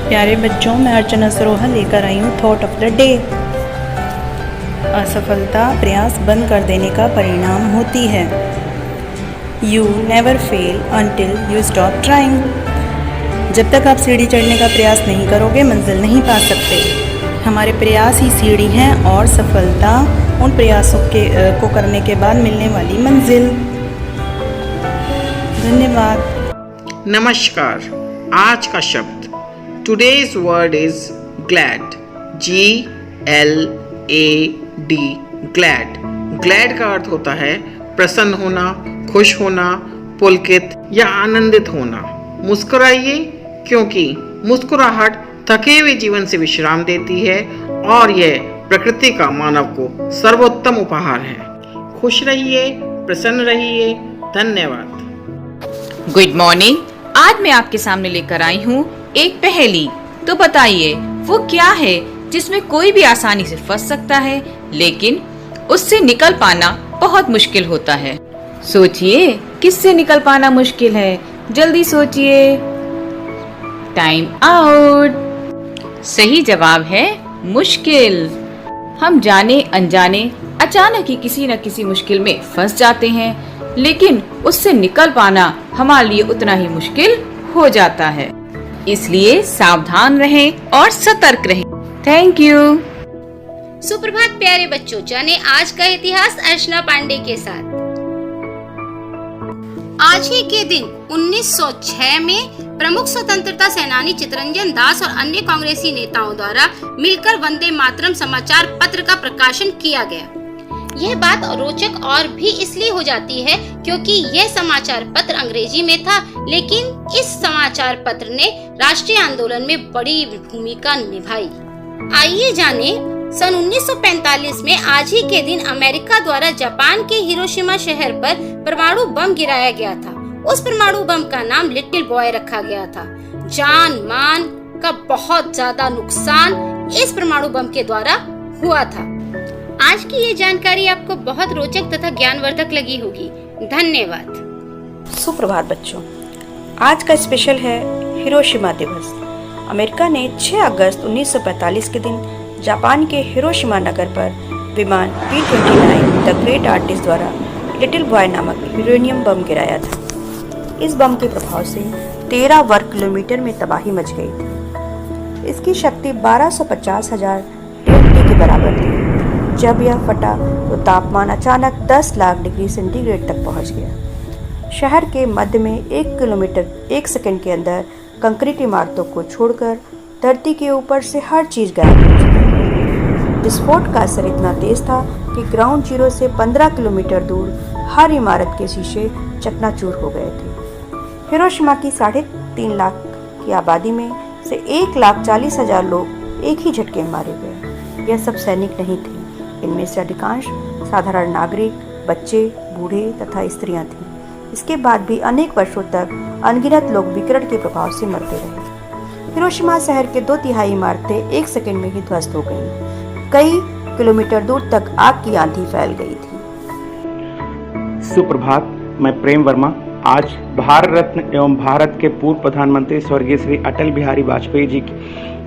प्यारे बच्चों, मैं अर्चना सरोहा लेकर आई हूँ थॉट ऑफ द डे। असफलता प्रयास बंद कर देने का परिणाम होती है। You never fail until you stop trying. जब तक आप सीढ़ी चढ़ने का प्रयास नहीं करोगे, मंजिल नहीं पा सकते। हमारे प्रयास ही सीढ़ी हैं और सफलता उन प्रयासों को करने के बाद मिलने वाली मंजिल। धन्यवाद। नमस्कार। आज का शब्द Today's word is glad. G-L-A-D glad. Glad का अर्थ होता है प्रसन्न होना, खुश होना, पुलकित या आनंदित होना। मुस्कुराइए, क्योंकि मुस्कुराहट थके हुए जीवन से विश्राम देती है और यह प्रकृति का मानव को सर्वोत्तम उपहार है। खुश रहिए, प्रसन्न रहिए। धन्यवाद। Good morning. आज मैं आपके सामने लेकर आई हूँ एक पहेली। तो बताइए वो क्या है जिसमें कोई भी आसानी से फंस सकता है, लेकिन उससे निकल पाना बहुत मुश्किल होता है। सोचिए, किससे निकल पाना मुश्किल है? जल्दी सोचिए। Time out. सही जवाब है मुश्किल। हम जाने अनजाने अचानक ही किसी न किसी मुश्किल में फंस जाते हैं, लेकिन उससे निकल पाना हमारे लिए उतना ही मुश्किल हो जाता है। इसलिए सावधान रहें और सतर्क रहें। Thank you. सुप्रभात प्यारे बच्चों, जाने आज का इतिहास अर्चना पांडे के साथ। आज ही के दिन 1906 में प्रमुख स्वतंत्रता सेनानी चित्तरंजन दास और अन्य कांग्रेसी नेताओं द्वारा मिलकर वंदे मातरम समाचार पत्र का प्रकाशन किया गया। यह बात रोचक और भी इसलिए हो जाती है क्योंकि यह समाचार पत्र अंग्रेजी में था, लेकिन इस समाचार पत्र ने राष्ट्रीय आंदोलन में बड़ी भूमिका निभाई। आइए जाने सन 1945 में आज ही के दिन अमेरिका द्वारा जापान के हिरोशिमा शहर पर परमाणु बम गिराया गया था। उस परमाणु बम का नाम लिटिल बॉय रखा गया था। जान मान का बहुत ज्यादा नुकसान इस परमाणु बम के द्वारा हुआ था। आज की ये जानकारी आपको बहुत रोचक तथा ज्ञानवर्धक लगी होगी। धन्यवाद। सुप्रभात बच्चों, आज का स्पेशल है हिरोशिमा दिवस। अमेरिका ने 6 अगस्त 1945 के दिन जापान के हिरोशिमा नगर पर विमान B-29 द ग्रेट आर्टिस्ट द्वारा लिटिल बॉय नामक यूरेनियम बम गिराया था। इस बम के प्रभाव से 13 वर्ग किलोमीटर में तबाही मच गई थी। इसकी शक्ति 1250,000 TNT के बराबर थी। जब यह फटा तो तापमान अचानक 10 लाख डिग्री सेंटीग्रेड तक पहुंच गया। शहर के मध्य में 1 किलोमीटर 1 सेकंड के अंदर कंक्रीट इमारतों को छोड़कर धरती के ऊपर से हर चीज गायब हो चुकी। विस्फोट का असर इतना तेज था कि ग्राउंड जीरो से 15 किलोमीटर दूर हर इमारत के शीशे चकनाचूर हो गए थे। हिरोशिमा की 3.5 लाख की आबादी में से 1,40,000 लोग एक ही झटके में मारे गए। यह सब सैनिक नहीं थे। इनमें से अधिकांश साधारण नागरिक, बच्चे, बूढ़े तथा स्त्रियां थीं। इसके बाद भी अनेक वर्षों तक अनगिनत लोग विकिरण के प्रभाव से मरते रहे। हिरोशिमा शहर के 2/3 इमारतें 1 सेकंड में ही ध्वस्त हो गईं। कई किलोमीटर दूर तक आग की आंधी फैल गई थी। सुप्रभात, मैं प्रेम वर्मा आज भारत रत्न एवं भारत के पूर्व प्रधानमंत्री स्वर्गीय श्री अटल बिहारी वाजपेयी जी की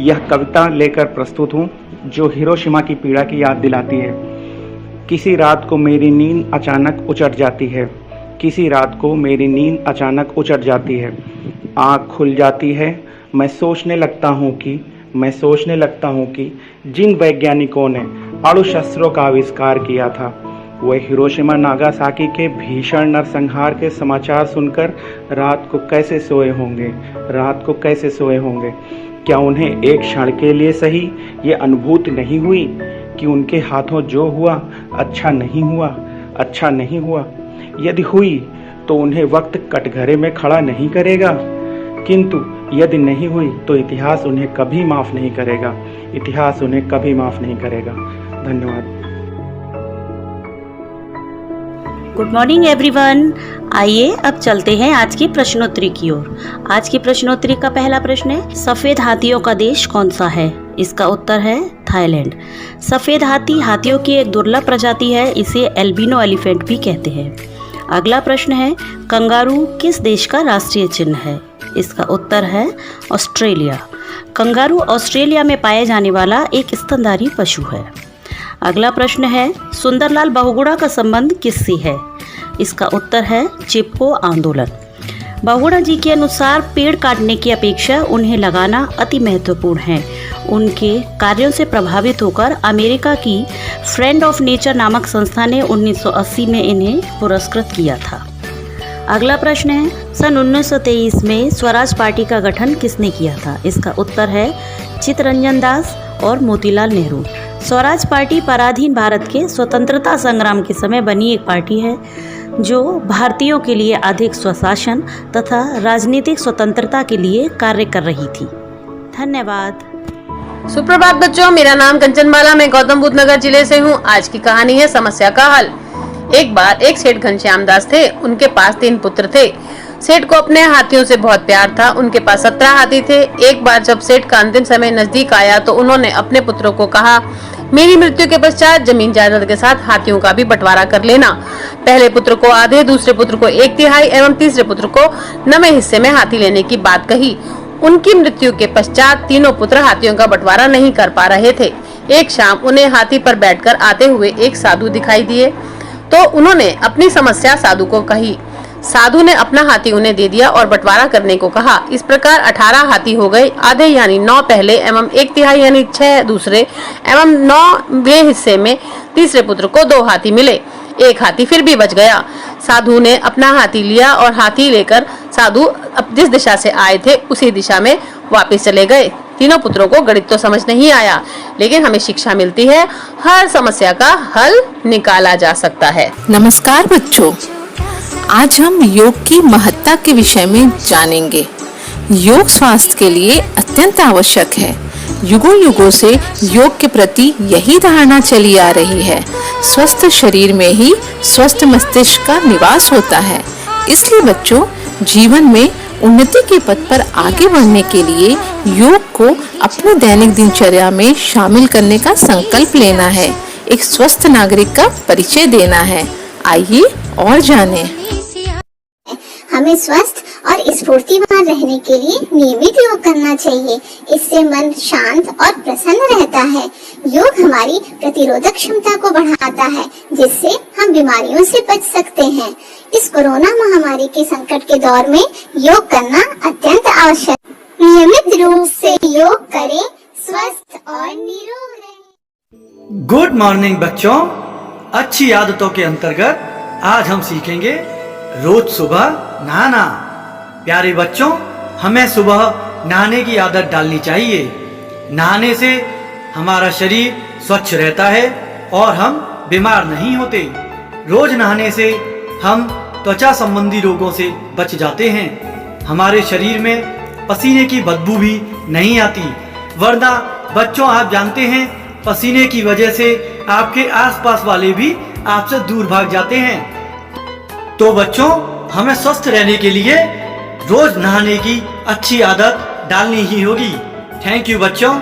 यह कविता लेकर प्रस्तुत हूँ, जो हिरोशिमा की पीड़ा की याद दिलाती है। किसी रात को मेरी नींद अचानक उचट जाती है, किसी रात को मेरी नींद अचानक उचट जाती है। आँख खुल जाती है, मैं सोचने लगता हूँ कि जिन वैज्ञानिकों ने अणुशस्त्रों का आविष्कार किया था, वह हिरोशिमा नागासाकी के भीषण नरसंहार के समाचार सुनकर रात को कैसे सोए होंगे। क्या उन्हें एक क्षण के लिए सही ये अनुभूति नहीं हुई कि उनके हाथों जो हुआ अच्छा नहीं हुआ। यदि हुई तो उन्हें वक्त कटघरे में खड़ा नहीं करेगा, किंतु यदि नहीं हुई तो इतिहास उन्हें कभी माफ नहीं करेगा। धन्यवाद। Good morning everyone. आइए अब चलते हैं आज की प्रश्नोत्तरी की ओर। आज की प्रश्नोत्तरी का पहला प्रश्न है, सफेद हाथियों का देश कौन सा है? इसका उत्तर है थाईलैंड। सफेद हाथी हाथियों की एक दुर्लभ प्रजाति है, इसे एल्बिनो एलिफेंट भी कहते हैं। अगला प्रश्न है, कंगारू किस देश का राष्ट्रीय चिन्ह है? इसका उत्तर है ऑस्ट्रेलिया। कंगारू ऑस्ट्रेलिया में पाए जाने वाला एक स्तनधारी पशु है। अगला प्रश्न है, सुंदरलाल बहुगुणा का संबंध किससे है? इसका उत्तर है चिपको आंदोलन। बहुगुणा जी के अनुसार पेड़ काटने की अपेक्षा उन्हें लगाना अति महत्वपूर्ण है। उनके कार्यों से प्रभावित होकर अमेरिका की फ्रेंड ऑफ नेचर नामक संस्था ने 1980 में इन्हें पुरस्कृत किया था। अगला प्रश्न है, सन 1923 में स्वराज पार्टी का गठन किसने किया था? इसका उत्तर है चित्तरंजन दास और मोतीलाल नेहरू। स्वराज पार्टी पराधीन भारत के स्वतंत्रता संग्राम के समय बनी एक पार्टी है जो भारतीयों के लिए अधिक स्वशासन तथा राजनीतिक स्वतंत्रता के लिए कार्य कर रही थी। धन्यवाद। सुप्रभात बच्चों, मेरा नाम कंचनबाला, मैं गौतम बुद्ध नगर जिले से हूँ। आज की कहानी है समस्या का हल। एक बार एक सेठ घनश्याम दास थे। उनके पास 3 पुत्र थे। सेठ को अपने हाथियों से बहुत प्यार था। उनके पास 17 हाथी थे। एक बार जब सेठ का अंतिम समय नजदीक आया तो उन्होंने अपने पुत्रों को कहा, मेरी मृत्यु के पश्चात जमीन जायदाद के साथ हाथियों का भी बंटवारा कर लेना। पहले पुत्र को आधे, दूसरे पुत्र को 1/3 एवं तीसरे पुत्र को 9वें हिस्से में हाथी लेने की बात कही। उनकी मृत्यु के पश्चात तीनों पुत्र हाथियों का बंटवारा नहीं कर पा रहे थे। एक शाम उन्हें हाथी पर बैठकर आते हुए एक साधु दिखाई दिए तो उन्होंने अपनी समस्या साधु को कही। साधु ने अपना हाथी उन्हें दे दिया और बंटवारा करने को कहा। इस प्रकार 18 हाथी हो गए। आधे यानी 9 पहले एवं 1/3 यानी 6 दूसरे एवं 9वें हिस्से में तीसरे पुत्र को 2 हाथी मिले। एक हाथी फिर भी बच गया। साधु ने अपना हाथी लिया और हाथी लेकर साधु जिस दिशा से आए थे उसी दिशा में वापस चले गए। तीनों पुत्रों को गणित तो समझ नहीं आया, लेकिन हमें शिक्षा मिलती है, हर समस्या का हल निकाला जा सकता है। नमस्कार बच्चों, आज हम योग की महत्ता के विषय में जानेंगे। योग स्वास्थ्य के लिए अत्यंत आवश्यक है। युगों युगों से योग के प्रति यही धारणा चली आ रही है। स्वस्थ शरीर में ही स्वस्थ मस्तिष्क का निवास होता है। इसलिए बच्चों, जीवन में उन्नति के पथ पर आगे बढ़ने के लिए योग को अपने दैनिक दिनचर्या में शामिल करने का संकल्प लेना है। एक स्वस्थ नागरिक का परिचय देना है। आइए और जानें। हमें स्वस्थ और स्फूर्तिवान रहने के लिए नियमित योग करना चाहिए। इससे मन शांत और प्रसन्न रहता है। योग हमारी प्रतिरोधक क्षमता को बढ़ाता है, जिससे हम बीमारियों से बच सकते हैं। इस कोरोना महामारी के संकट के दौर में योग करना अत्यंत आवश्यक है। नियमित रूप से योग करें, स्वस्थ और निरोग रहें। गुड मॉर्निंग बच्चों, अच्छी आदतों के अंतर्गत आज हम सीखेंगे रोज सुबह नहाना। प्यारे बच्चों, हमें सुबह नहाने की आदत डालनी चाहिए। नहाने से हमारा शरीर स्वच्छ रहता है और हम बीमार नहीं होते। रोज नहाने से हम त्वचा संबंधी रोगों से बच जाते हैं। हमारे शरीर में पसीने की बदबू भी नहीं आती, वरना बच्चों आप जानते हैं पसीने की वजह से आपके आसपास वाले भी आपसे दूर भाग जाते हैं। तो बच्चों, हमें स्वस्थ रहने के लिए रोज नहाने की अच्छी आदत डालनी ही होगी। थैंक यू बच्चों।